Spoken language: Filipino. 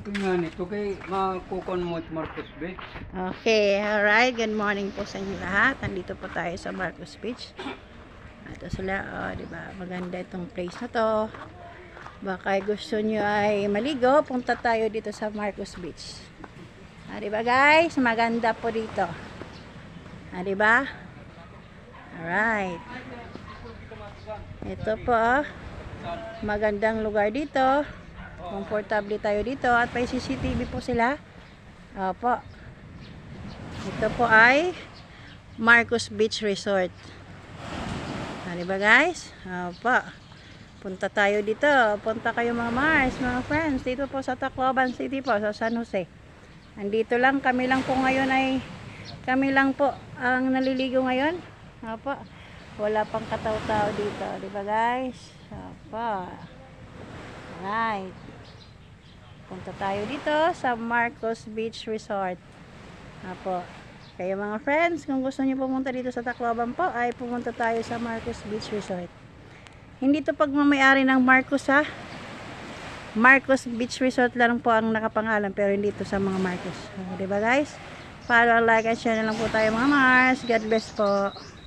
Nga nito kay makukon mo at Marcos Beach. Okay, alright. Good morning po sa inyo lahat. Nandito po tayo sa Marcos Beach. Ito sila, diba? Maganda itong place na to. Baka gusto nyo ay maligo, punta tayo dito sa Marcos Beach. Diba guys? Maganda po dito. Diba? Alright. Ito po, magandang lugar dito. Comfortable tayo dito at may CCTV po sila. Opo. Ito po ay Marcos Beach Resort. Diba guys? Opo. Punta tayo dito. Punta kayo mga Mars, mga friends. Dito po sa Tacloban City po, sa San Jose. Andito lang, kami lang po ngayon ay kami lang po ang naliligo ngayon. Opo. Wala pang kataw-tao dito. Diba guys? Opo. Alright. Punta tayo dito sa Marcos Beach Resort. Apo. Kaya mga friends, kung gusto niyo pumunta dito sa Tacloban po, ay pumunta tayo sa Marcos Beach Resort. Hindi to pagmamayari ng Marcos ha. Marcos Beach Resort lang po ang nakapangalan, pero hindi to sa mga Marcos. Diba guys? Follow, like, and share na lang po tayo mga Mars. God bless po.